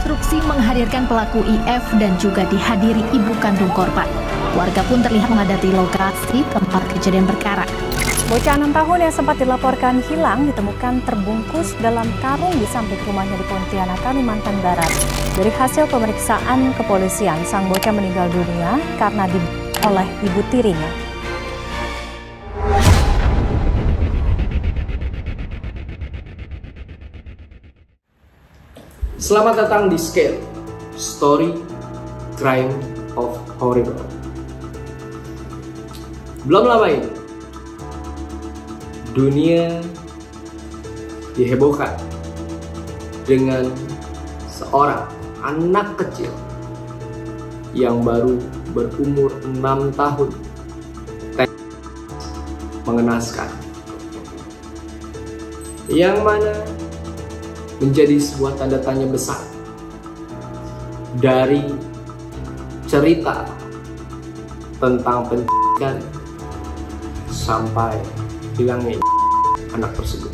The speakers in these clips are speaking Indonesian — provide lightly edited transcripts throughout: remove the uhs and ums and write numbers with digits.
Rekonstruksi menghadirkan pelaku IF dan juga dihadiri ibu kandung korban. Warga pun terlihat memadati lokasi tempat kejadian perkara. Bocah 6 tahun yang sempat dilaporkan hilang ditemukan terbungkus dalam karung di samping rumahnya di Pontianak, Kalimantan Barat. Dari hasil pemeriksaan kepolisian, sang bocah meninggal dunia karena dibunuh oleh ibu tirinya. Selamat datang di Scale, Story Crime of Horrible. Belum lama ini, dunia dihebohkan dengan seorang anak kecil yang baru berumur 6 tahun. Mengenaskan, yang mana menjadi sebuah tanda tanya besar dari cerita tentang penculikan sampai hilangnya anak tersebut.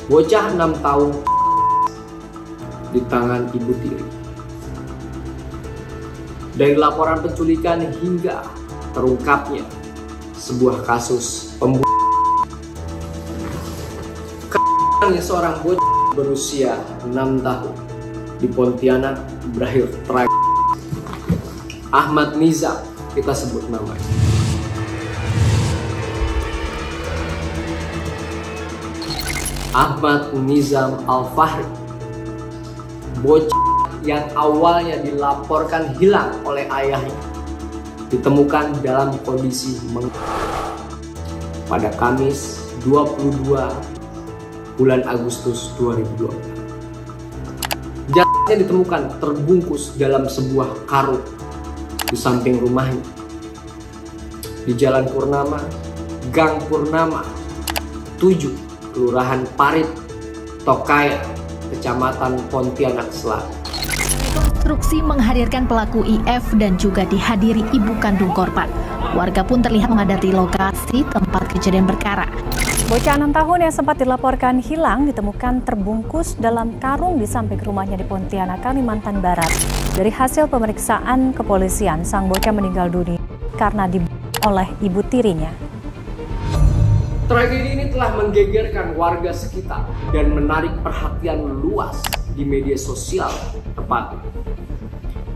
Bocah 6 tahun di tangan ibu tiri. Dari laporan penculikan hingga terungkapnya sebuah kasus pembunuhan. Seorang bocah berusia 6 tahun di Pontianak berakhir tragis. Ahmad Nizam, kita sebut namanya. Ahmad Nizam Al-Fahri, bocah yang awalnya dilaporkan hilang oleh ayahnya, ditemukan dalam kondisi pada Kamis 22 bulan Agustus 2024. Jasadnya ditemukan terbungkus dalam sebuah karung di samping rumahnya di Jalan Purnama, Gang Purnama 7, Kelurahan Parit, Tokaya, Kecamatan Pontianak Selatan. Rekonstruksi menghadirkan pelaku IF dan juga dihadiri ibu kandung korban. Warga pun terlihat memadati lokasi tempat kejadian perkara. Bocah 6 tahun yang sempat dilaporkan hilang ditemukan terbungkus dalam karung di samping rumahnya di Pontianak, Kalimantan Barat. Dari hasil pemeriksaan kepolisian, sang bocah meninggal dunia karena dibunuh oleh ibu tirinya. Tragedi ini telah menggegerkan warga sekitar dan menarik perhatian luas di media sosial tepatnya.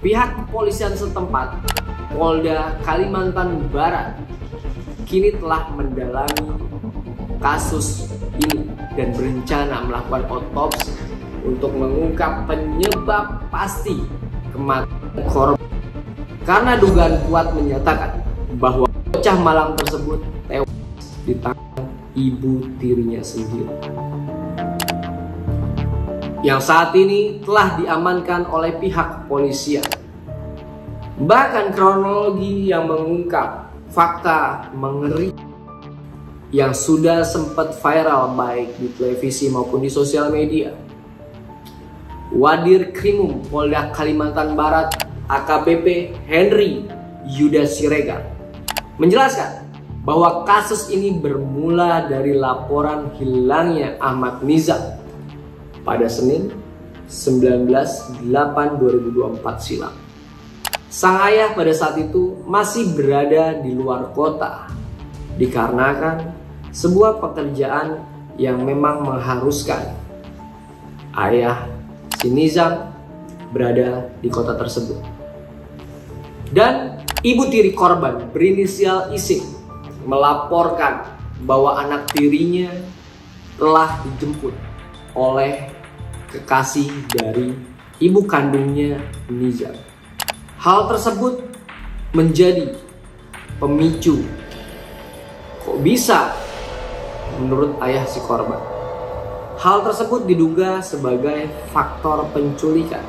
Pihak kepolisian setempat, Polda Kalimantan Barat, kini telah mendalami kasus ini dan berencana melakukan otopsi untuk mengungkap penyebab pasti kematian korban. Karena dugaan kuat menyatakan bahwa bocah malang tersebut tewas di tangan ibu tirinya sendiri, yang saat ini telah diamankan oleh pihak kepolisian. Bahkan kronologi yang mengungkap fakta mengerikan yang sudah sempat viral baik di televisi maupun di sosial media. Wadir Krimum Polda Kalimantan Barat AKBP Henry Yuda Siregar menjelaskan bahwa kasus ini bermula dari laporan hilangnya Ahmad Nizam pada Senin 19/8/2024 silam. Sang ayah pada saat itu masih berada di luar kota dikarenakan sebuah pekerjaan yang memang mengharuskan ayah si Nizam berada di kota tersebut. Dan ibu tiri korban berinisial IC melaporkan bahwa anak tirinya telah dijemput oleh kekasih dari ibu kandungnya Nizam. Hal tersebut menjadi pemicu. Kok bisa? Menurut ayah si korban, hal tersebut diduga sebagai faktor penculikan.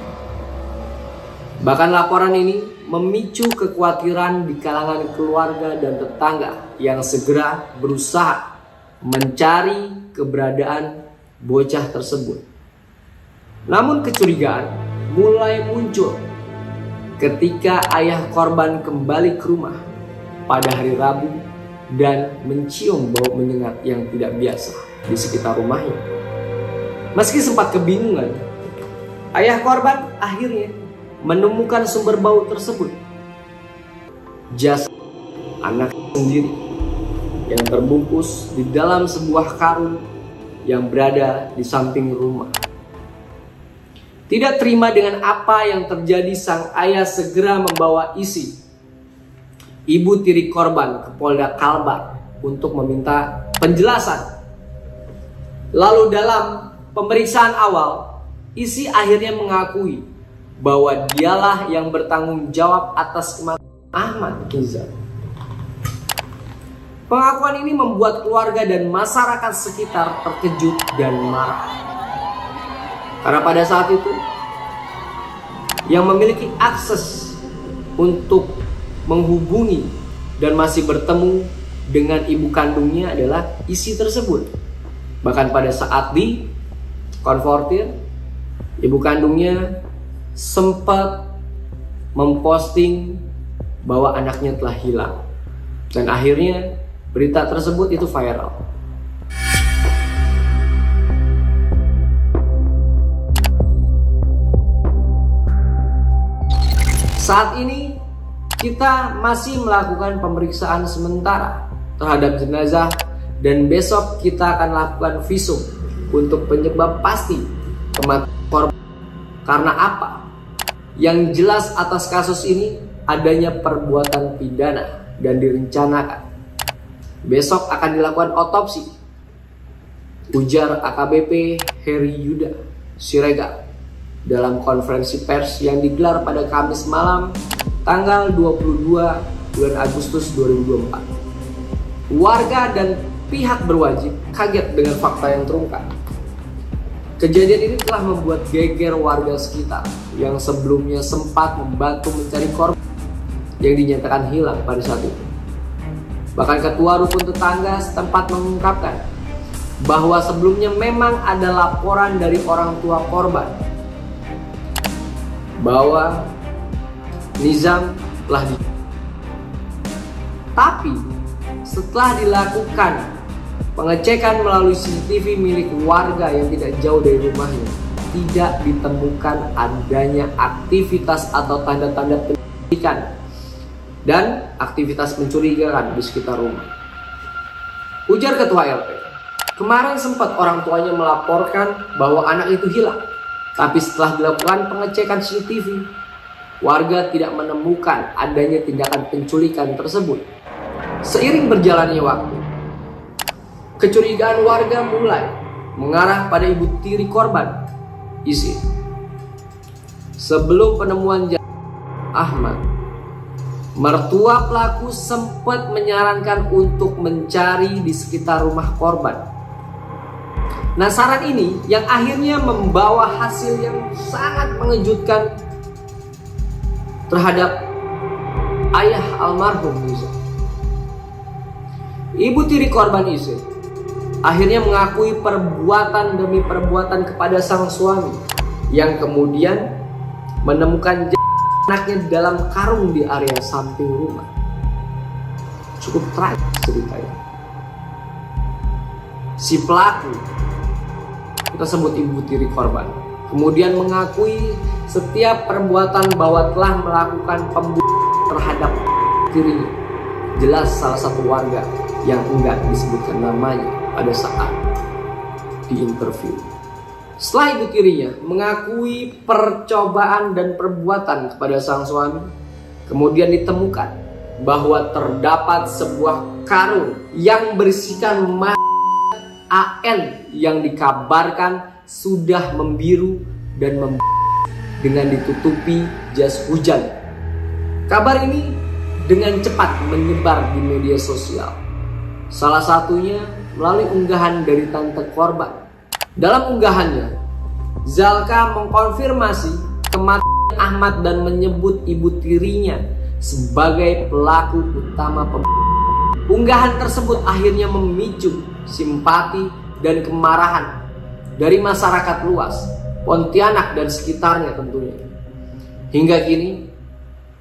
Bahkan laporan ini memicu kekhawatiran di kalangan keluarga dan tetangga yang segera berusaha mencari keberadaan bocah tersebut. Namun kecurigaan mulai muncul ketika ayah korban kembali ke rumah pada hari Rabu dan mencium bau menyengat yang tidak biasa di sekitar rumahnya. Meski sempat kebingungan, Ayah korban akhirnya menemukan sumber bau tersebut. Jasad anak sendiri yang terbungkus di dalam sebuah karung yang berada di samping rumah. Tidak terima dengan apa yang terjadi, sang ayah segera membawa isi ibu tiri korban ke Polda Kalbar untuk meminta penjelasan. Lalu dalam pemeriksaan awal, isi akhirnya mengakui bahwa dialah yang bertanggung jawab atas kematian Ahmad Nizam. Pengakuan ini membuat keluarga dan masyarakat sekitar terkejut dan marah. Karena pada saat itu yang memiliki akses untuk menghubungi dan masih bertemu dengan ibu kandungnya adalah isi tersebut. Bahkan pada saat dikonfrontir, ibu kandungnya sempat memposting bahwa anaknya telah hilang. Dan akhirnya berita tersebut itu viral. Saat ini kita masih melakukan pemeriksaan sementara terhadap jenazah dan besok kita akan lakukan visum untuk penyebab pasti kematian korban. Karena apa? Yang jelas atas kasus ini adanya perbuatan pidana dan direncanakan. Besok akan dilakukan otopsi, ujar AKBP Heri Yuda Siregar dalam konferensi pers yang digelar pada Kamis malam tanggal 22 bulan Agustus 2024. Warga dan pihak berwajib kaget dengan fakta yang terungkap. Kejadian ini telah membuat geger warga sekitar yang sebelumnya sempat membantu mencari korban yang dinyatakan hilang pada saat itu. Bahkan ketua rukun tetangga setempat mengungkapkan bahwa sebelumnya memang ada laporan dari orang tua korban bahwa Nizam telah Tapi setelah dilakukan pengecekan melalui CCTV milik warga yang tidak jauh dari rumahnya, tidak ditemukan adanya aktivitas atau tanda-tanda penculikan dan aktivitas mencurigakan di sekitar rumah. Ujar ketua RT, kemarin sempat orang tuanya melaporkan bahwa anak itu hilang. Tapi setelah dilakukan pengecekan CCTV, warga tidak menemukan adanya tindakan penculikan tersebut. Seiring berjalannya waktu, kecurigaan warga mulai mengarah pada ibu tiri korban, Isi. Sebelum penemuan jasad Ahmad, mertua pelaku sempat menyarankan untuk mencari di sekitar rumah korban. Nah, saran ini yang akhirnya membawa hasil yang sangat mengejutkan terhadap ayah almarhum Nizam. Ibu tiri korban Isi akhirnya mengakui perbuatan demi perbuatan kepada sang suami yang kemudian menemukan anaknya dalam karung di area samping rumah. Cukup tragis ceritanya. Si pelaku, kita sebut ibu tiri korban, kemudian mengakui setiap perbuatan bahwa telah melakukan pembunuhan terhadap dirinya. Jelas salah satu warga yang enggak disebutkan namanya pada saat diinterview. Setelah ibu tirinya mengakui percobaan dan perbuatan kepada sang suami, kemudian ditemukan bahwa terdapat sebuah karung yang berisikan AN yang dikabarkan sudah membiru dan dengan ditutupi jas hujan. Kabar ini dengan cepat menyebar di media sosial. Salah satunya melalui unggahan dari tante korban. Dalam unggahannya, Zalka mengkonfirmasi kematian Ahmad dan menyebut ibu tirinya sebagai pelaku utama pembunuhan. Unggahan tersebut akhirnya memicu simpati dan kemarahan dari masyarakat luas, Pontianak dan sekitarnya tentunya. Hingga kini,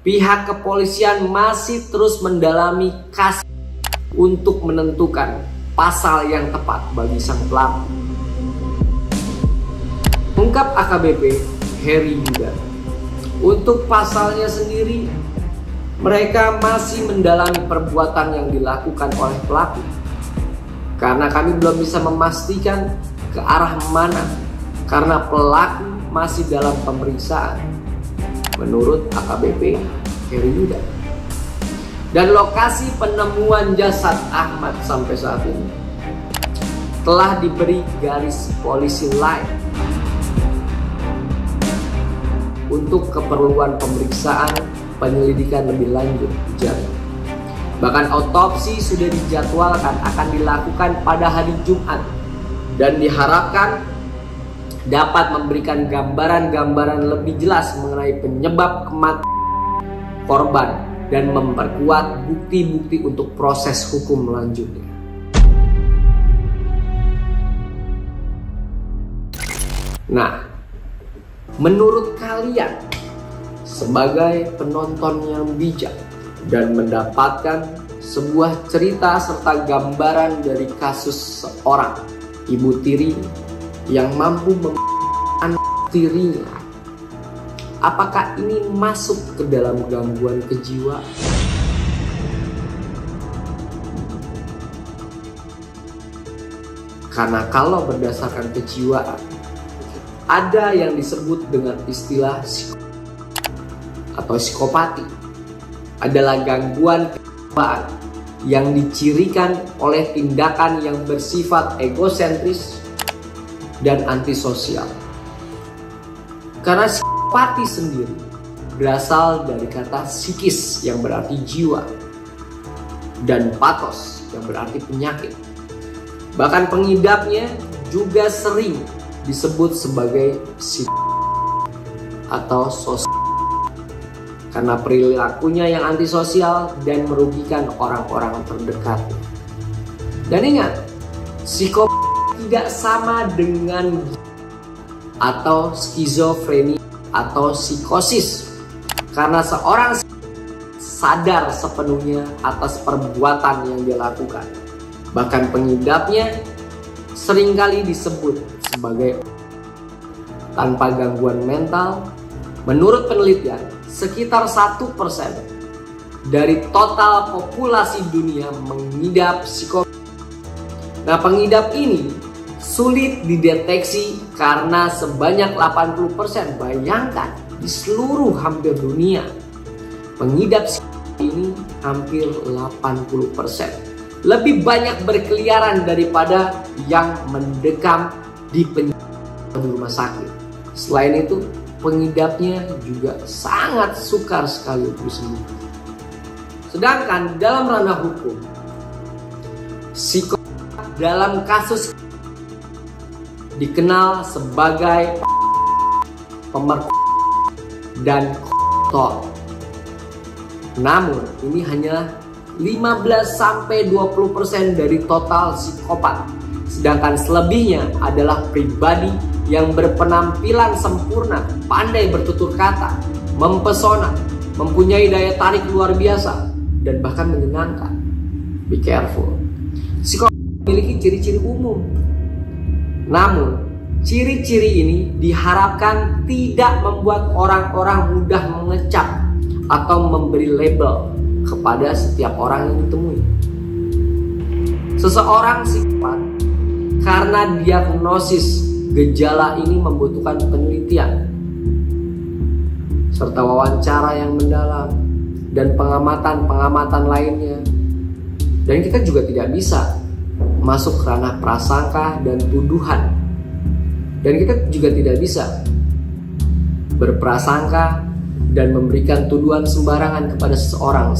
pihak kepolisian masih terus mendalami kasus untuk menentukan pasal yang tepat bagi sang pelaku. Ungkap AKBP Heri Yuda. Untuk pasalnya sendiri, mereka masih mendalami perbuatan yang dilakukan oleh pelaku, karena kami belum bisa memastikan ke arah mana, karena pelaku masih dalam pemeriksaan menurut AKBP Heri Yuda. Dan lokasi penemuan jasad Ahmad sampai saat ini telah diberi garis polisi lain untuk keperluan pemeriksaan penyelidikan lebih lanjut. Bahkan autopsi sudah dijadwalkan akan dilakukan pada hari Jumat dan diharapkan dapat memberikan gambaran-gambaran lebih jelas mengenai penyebab kematian korban dan memperkuat bukti-bukti untuk proses hukum selanjutnya. Nah, menurut kalian sebagai penonton yang bijak dan mendapatkan sebuah cerita serta gambaran dari kasus seorang ibu tiri yang mampu membunuh tirinya, apakah ini masuk ke dalam gangguan kejiwaan? Karena kalau berdasarkan kejiwaan, ada yang disebut dengan istilah atau psikopati, adalah gangguan kejiwaan yang dicirikan oleh tindakan yang bersifat egosentris dan antisosial. Karena psikopati sendiri berasal dari kata psikis yang berarti jiwa dan pathos yang berarti penyakit. Bahkan pengidapnya juga sering disebut sebagai atau sosial karena perilakunya yang antisosial dan merugikan orang-orang terdekat. Dan ingat, psikopat tidak sama dengan atau skizofrenia atau psikosis, karena seorang sadar sepenuhnya atas perbuatan yang dia lakukan. Bahkan pengidapnya seringkali disebut sebagai tanpa gangguan mental. Menurut penelitian, sekitar 1% dari total populasi dunia mengidap psikopat. Nah, pengidap ini sulit dideteksi karena sebanyak 80%, bayangkan, di seluruh hampir dunia pengidap psikopat ini hampir 80%. Lebih banyak berkeliaran daripada yang mendekam di rumah sakit. Selain itu, pengidapnya juga sangat sukar sekali bersembuh. Sedangkan dalam ranah hukum, psikopat dalam kasus dikenal sebagai pemerkosa dan koruptor. Namun, ini hanya 15-20% dari total psikopat. Sedangkan selebihnya adalah pribadi yang berpenampilan sempurna, pandai bertutur kata, mempesona, mempunyai daya tarik luar biasa, dan bahkan menyenangkan. Be careful. Psikopat memiliki ciri-ciri umum. Namun, ciri-ciri ini diharapkan tidak membuat orang-orang mudah mengecap atau memberi label kepada setiap orang yang ditemui. Seseorang psikopat karena diagnosis gejala ini membutuhkan penelitian serta wawancara yang mendalam dan pengamatan-pengamatan lainnya. Dan kita juga tidak bisa masuk ke ranah prasangka dan tuduhan. Dan kita juga tidak bisa berprasangka dan memberikan tuduhan sembarangan kepada seseorang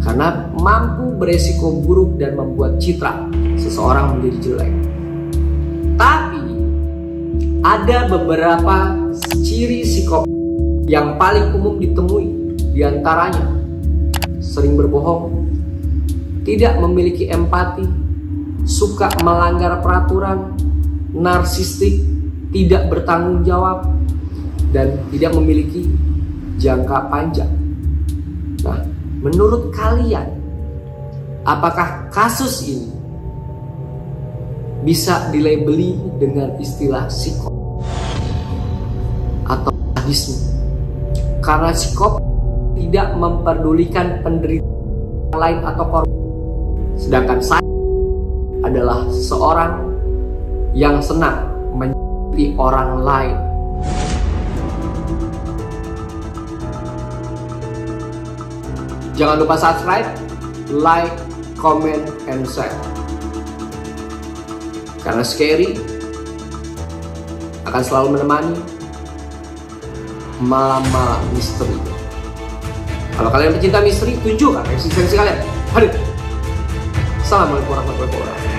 karena mampu beresiko buruk dan membuat citra seseorang menjadi jelek. Tapi ada beberapa ciri psikopat yang paling umum ditemui, diantaranya sering berbohong, tidak memiliki empati, suka melanggar peraturan, narsistik, tidak bertanggung jawab, dan tidak memiliki jangka panjang. Nah, menurut kalian, apakah kasus ini bisa dilabeli dengan istilah psikopat? atau sadisme. Karena psikopat tidak memperdulikan penderitaan lain atau korban. Sedangkan saya adalah seorang yang senang menyakiti orang lain. Jangan lupa subscribe, like, comment, and share. Karena Scary akan selalu menemani malam-malam misteri. Kalau kalian pecinta misteri, tunjukkan eksistensi kalian. Hadir. Assalamualaikum warahmatullahi wabarakatuh.